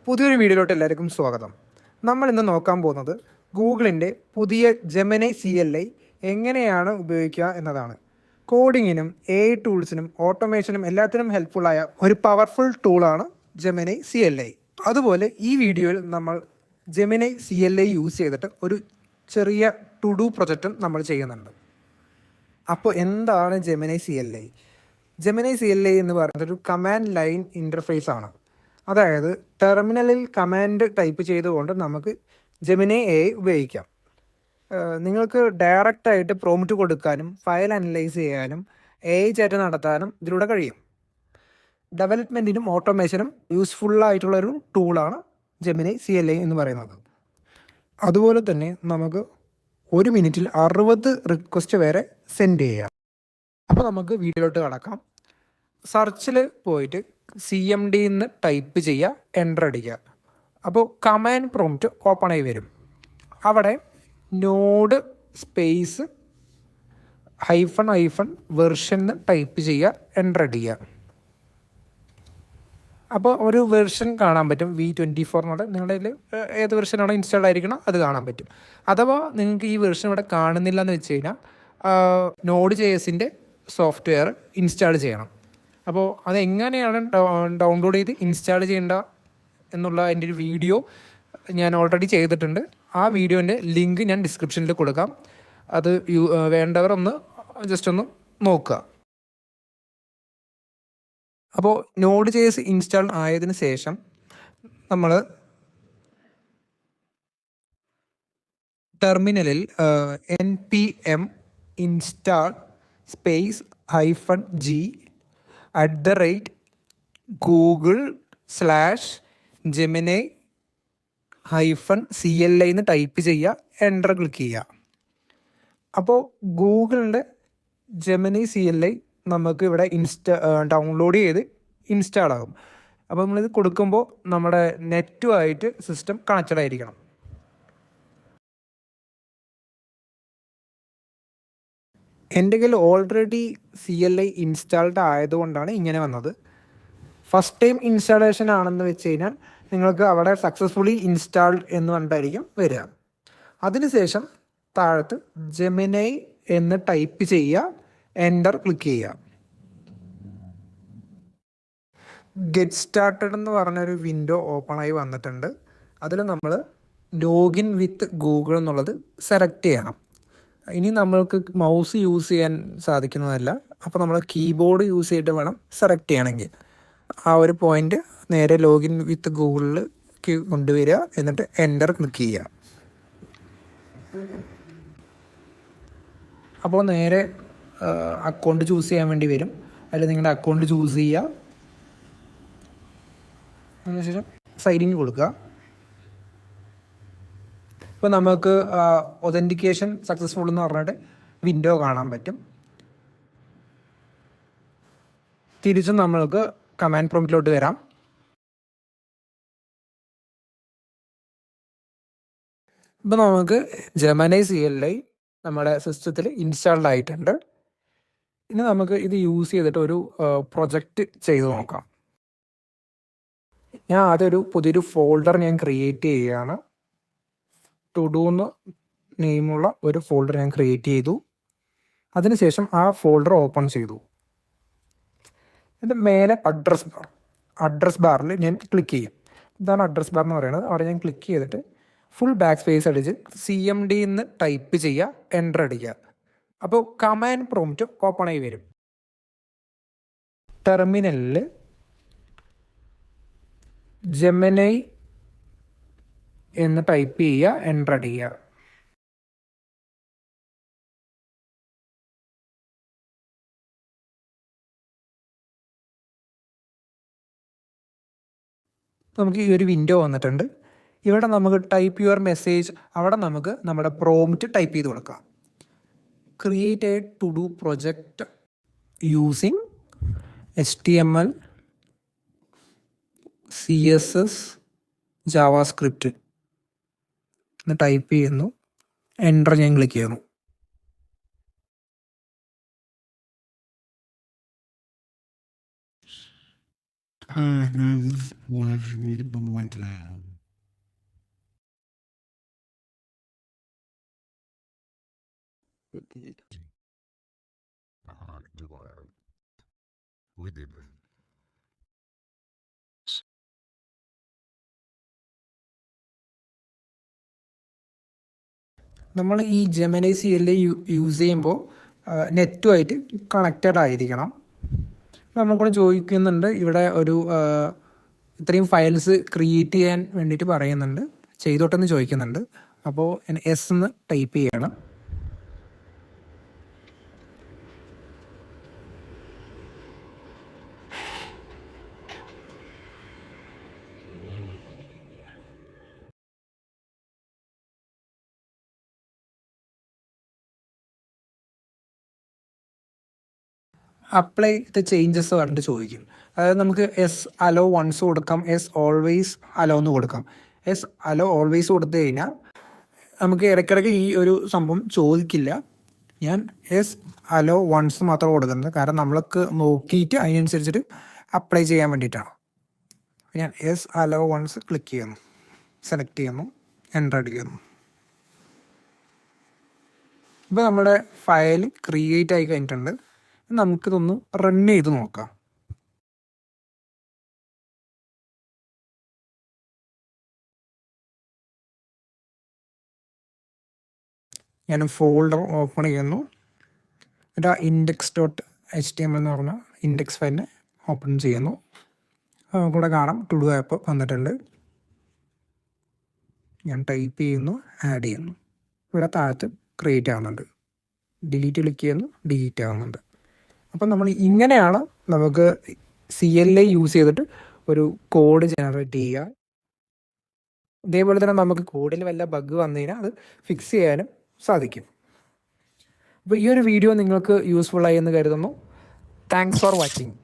പുതിയൊരു വീഡിയോയിലോട്ട് എല്ലാവർക്കും സ്വാഗതം. നമ്മൾ ഇന്ന് നോക്കാൻ പോകുന്നത് ഗൂഗിളിൻ്റെ പുതിയ ജെമിനി CLI എങ്ങനെയാണ് ഉപയോഗിക്കുക എന്നതാണ്. കോഡിങ്ങിനും AI ടൂൾസിനും ഓട്ടോമേഷനും എല്ലാത്തിനും ഹെൽപ്ഫുള്ളായ ഒരു പവർഫുൾ ടൂളാണ് ജെമിനി CLI. അതുപോലെ ഈ വീഡിയോയിൽ നമ്മൾ ജെമിനി CLI യൂസ് ചെയ്തിട്ട് ഒരു ചെറിയ ടു ഡു പ്രൊജക്റ്റും നമ്മൾ ചെയ്യുന്നുണ്ട്. അപ്പോൾ എന്താണ് ജെമിനി CLI? ജെമിനി CLI എന്ന് പറയുന്നത് ഒരു കമാൻഡ് ലൈൻ ഇൻ്റർഫേസ് ആണ്. അതായത് ടെർമിനലിൽ കമാൻഡ് ടൈപ്പ് ചെയ്തുകൊണ്ട് നമുക്ക് ജെമിനി AI ഉപയോഗിക്കാം. നിങ്ങൾക്ക് ഡയറക്റ്റായിട്ട് പ്രോംപ്റ്റ് കൊടുക്കാനും ഫയൽ അനലൈസ് ചെയ്യാനും AI ചാറ്റ് നടത്താനും ഇതിലൂടെ കഴിയും. ഡെവലപ്മെൻറ്റിനും ഓട്ടോമേഷനും യൂസ്ഫുള്ളായിട്ടുള്ളൊരു ടൂളാണ് ജെമിനി CLI എന്ന് പറയുന്നത്. അതുപോലെ തന്നെ നമുക്ക് 1 മിനിറ്റിൽ 60 റിക്വസ്റ്റ് വരെ സെൻഡ് ചെയ്യാം. അപ്പോൾ നമുക്ക് വീഡിയോയിലോട്ട് കടക്കാം. സെർച്ചിൽ പോയിട്ട് CMD എന്ന് ടൈപ്പ് ചെയ്യുക, എൻ്റർ അടിക്കുക. അപ്പോൾ കമാൻഡ് പ്രോംപ്റ്റ് ഓപ്പൺ ആയി വരും. അവിടെ നോഡ് സ്പേസ് -- വെർഷൻ എന്ന് ടൈപ്പ് ചെയ്യുക, എൻ്റർ അടിക്കുക. അപ്പോൾ ഒരു വെർഷൻ കാണാൻ പറ്റും, V24 എന്നുള്ള. നിങ്ങളുടെ കയ്യിൽ ഏത് വെർഷനാണോ ഇൻസ്റ്റാൾ ആയിരിക്കണം അത് കാണാൻ പറ്റും. അഥവാ നിങ്ങൾക്ക് ഈ വെർഷൻ ഇവിടെ കാണുന്നില്ല എന്ന് വെച്ച് കഴിഞ്ഞാൽ Node.js സോഫ്റ്റ്വെയർ ഇൻസ്റ്റാൾ ചെയ്യണം. അപ്പോൾ അതെങ്ങനെയാണ് ഡൗൺലോഡ് ചെയ്ത് ഇൻസ്റ്റാൾ ചെയ്യേണ്ട എന്നുള്ള എൻ്റെ ഒരു വീഡിയോ ഞാൻ ഓൾറെഡി ചെയ്തിട്ടുണ്ട്. ആ വീഡിയോൻ്റെ ലിങ്ക് ഞാൻ ഡിസ്ക്രിപ്ഷനിൽ കൊടുക്കാം. അത് വേണ്ടവർ ഒന്ന് ജസ്റ്റ് ഒന്ന് നോക്കുക. അപ്പോൾ Node.js ഇൻസ്റ്റാൾ ആയതിനു ശേഷം നമ്മൾ ടെർമിനലിൽ npm install -g @google/gemini-CLI എന്ന് ടൈപ്പ് ചെയ്യുക, എൻ്റർ ക്ലിക്ക് ചെയ്യുക. അപ്പോൾ ഗൂഗിളിൻ്റെ ജെമിനി CLI നമുക്ക് ഇവിടെ ഡൗൺലോഡ് ചെയ്ത് ഇൻസ്റ്റാൾ ആകും. അപ്പോൾ നമ്മളിത് കൊടുക്കുമ്പോൾ നമ്മുടെ നെറ്റുമായിട്ട് സിസ്റ്റം കണക്റ്റഡ് ആയിരിക്കണം. എൻ്റെ കയ്യിൽ ഓൾറെഡി CLI ഇൻസ്റ്റാൾഡ് ആയതുകൊണ്ടാണ് ഇങ്ങനെ വന്നത്. ഫസ്റ്റ് ടൈം ഇൻസ്റ്റാളേഷൻ ആണെന്ന് വെച്ച് കഴിഞ്ഞാൽ നിങ്ങൾക്ക് അവിടെ സക്സസ്ഫുള്ളി ഇൻസ്റ്റാൾഡ് എന്ന് പറഞ്ഞിട്ടായിരിക്കും വരിക. അതിനുശേഷം താഴത്ത് ജെമിനി എന്ന് ടൈപ്പ് ചെയ്യുക, എൻ്റർ ക്ലിക്ക് ചെയ്യുക. ഗെറ്റ് സ്റ്റാർട്ടഡ് എന്ന് പറഞ്ഞൊരു വിൻഡോ ഓപ്പൺ ആയി വന്നിട്ടുണ്ട്. അതിൽ നമ്മൾ ലോഗിൻ വിത്ത് ഗൂഗിൾ എന്നുള്ളത് സെലക്ട് ചെയ്യണം. ഇനി നമ്മൾക്ക് മൗസ് യൂസ് ചെയ്യാൻ സാധിക്കുന്നതല്ല. അപ്പോൾ നമ്മൾ കീബോർഡ് യൂസ് ചെയ്തിട്ട് വേണം സെലക്ട് ചെയ്യണമെങ്കിൽ. ആ ഒരു പോയിൻ്റ് നേരെ ലോഗിൻ വിത്ത് ഗൂഗിളിലേക്ക് കൊണ്ടുവരിക, എന്നിട്ട് എൻ്റർ ക്ലിക്ക് ചെയ്യുക. അപ്പോൾ നേരെ അക്കൗണ്ട് ചൂസ് ചെയ്യാൻ വേണ്ടി വരും. അതിൽ നിങ്ങളുടെ അക്കൗണ്ട് ചൂസ് ചെയ്യുക, അതിനുശേഷം സൈൻ ഇൻ കൊടുക്കുക. ഇപ്പോൾ നമുക്ക് ഒതൻറ്റിക്കേഷൻ സക്സസ്ഫുൾ എന്ന് പറഞ്ഞിട്ട് വിൻഡോ കാണാൻ പറ്റും. തിരിച്ചും നമ്മൾക്ക് കമാൻഡ് പ്രോംപ്റ്റിലോട്ട് വരാം. ഇപ്പോൾ നമുക്ക് ജെമിനി CLI നമ്മുടെ സിസ്റ്റത്തിൽ ഇൻസ്റ്റാൾഡ് ആയിട്ടുണ്ട്. ഇനി നമുക്ക് ഇത് യൂസ് ചെയ്തിട്ട് ഒരു പ്രൊജക്റ്റ് ചെയ്ത് നോക്കാം. ഞാൻ ആദ്യം പുതിയൊരു ഫോൾഡർ ഞാൻ ക്രിയേറ്റ് ചെയ്യുകയാണ്. ടു ഡു എന്ന് നെയിമുള്ള ഒരു ഫോൾഡർ ഞാൻ ക്രിയേറ്റ് ചെയ്തു. അതിനുശേഷം ആ ഫോൾഡർ ഓപ്പൺ ചെയ്തു. എന്നിട്ട് മേലെ അഡ്രസ് ബാറിൽ ഞാൻ ക്ലിക്ക് ചെയ്യും. ഇതാണ് അഡ്രസ് ബാർ എന്ന് പറയുന്നത്. അവിടെ ഞാൻ ക്ലിക്ക് ചെയ്തിട്ട് ഫുൾ ബാക്ക് സ്പേസ് അടിച്ച് CMD എന്ന് ടൈപ്പ് ചെയ്യുക, എൻ്റർ അടിക്കുക. അപ്പോൾ കമാൻഡ് പ്രോംപ്റ്റ് ഓപ്പൺ ആയി വരും. ടെർമിനലിൽ ജെമിനി എന്ന് ടൈപ്പ് ചെയ്യുക, എൻ്റർ അടിക്കുക. നമുക്ക് ഈ ഒരു വിൻഡോ വന്നിട്ടുണ്ട്. ഇവിടെ നമുക്ക് ടൈപ്പ് യുവർ മെസ്സേജ്, അവിടെ നമുക്ക് നമ്മുടെ പ്രോംപ്റ്റ് ടൈപ്പ് ചെയ്ത് കൊടുക്കാം. Create a to do project using HTML CSS JavaScript എന്ന് ടൈപ്പ് ചെയ്യുന്നു, എൻ്റർ ഞാൻ ക്ലിക്ക് ചെയ്യുന്നു. നമ്മൾ ഈ ജെമിനി CLA യൂസ് ചെയ്യുമ്പോൾ നെറ്റുമായിട്ട് കണക്റ്റഡ് ആയിരിക്കണം. നമ്മൾക്കൂടെ ചോദിക്കുന്നുണ്ട് ഇവിടെ ഒരു ഇത്രയും ഫയൽസ് ക്രിയേറ്റ് ചെയ്യാൻ വേണ്ടിയിട്ട് പറയുന്നുണ്ട്, ചെയ്തോട്ടെന്ന് ചോദിക്കുന്നുണ്ട്. അപ്പോൾ എസ് എന്ന് ടൈപ്പ് ചെയ്യണം. അപ്ലൈ ദ ചേഞ്ചസ് പറഞ്ഞിട്ട് ചോദിക്കും. അതായത് നമുക്ക് എസ് അലോ വൺസ് കൊടുക്കാം, എസ് ഓൾവേസ് അലോ എന്ന് കൊടുക്കാം. എസ് അലോ ഓൾവേസ് കൊടുത്തു കഴിഞ്ഞാൽ നമുക്ക് ഇടയ്ക്കിടയ്ക്ക് ഈ ഒരു സംഭവം ചോദിക്കില്ല. ഞാൻ എസ് അലോ വൺസ് മാത്രം കൊടുക്കുന്നത്, കാരണം നമ്മൾക്ക് നോക്കിയിട്ട് അതിനനുസരിച്ചിട്ട് അപ്ലൈ ചെയ്യാൻ വേണ്ടിയിട്ടാണ്. ഞാൻ എസ് അലോ വൺസ് ക്ലിക്ക് ചെയ്യുന്നു, സെലക്ട് ചെയ്യുന്നു, എൻ്റർ അടിക്കുന്നു. ഇപ്പോൾ നമ്മുടെ ഫയൽ ക്രിയേറ്റ് ആയി കഴിഞ്ഞിട്ടുണ്ട്. നമുക്കിതൊന്ന് റൺ ചെയ്ത് നോക്കാം. ഞാൻ ഫോൾഡർ ഓപ്പൺ ചെയ്യുന്നു. എന്നിട്ട് index.html എന്ന് പറഞ്ഞ ഇൻഡെക്സ് ഫയലിനെ ഓപ്പൺ ചെയ്യുന്നു. കൂടെ കാണാം ടു ഡു ആപ്പ് വന്നിട്ടുണ്ട്. ഞാൻ ടൈപ്പ് ചെയ്യുന്നു, ആഡ് ചെയ്യുന്നു. ഇവിടെ താഴത്ത് ക്രിയേറ്റ് ആവുന്നുണ്ട്. ഡിലീറ്റ് ക്ലിക്ക് ചെയ്യുന്നു, ഡിലീറ്റ് ആവുന്നുണ്ട്. അപ്പം നമ്മൾ ഇങ്ങനെയാണ് നമുക്ക് CLA യൂസ് ചെയ്തിട്ട് ഒരു കോഡ് ജനറേറ്റ് ചെയ്യുക. ഇതേപോലെ തന്നെ നമുക്ക് കോഡിൽ വല്ല ബഗ് വന്നു കഴിഞ്ഞാൽ അത് ഫിക്സ് ചെയ്യാനും സാധിക്കും. അപ്പോൾ ഈ ഒരു വീഡിയോ നിങ്ങൾക്ക് യൂസ്ഫുൾ ആയി എന്ന് കരുതുന്നു. Thanks for watching.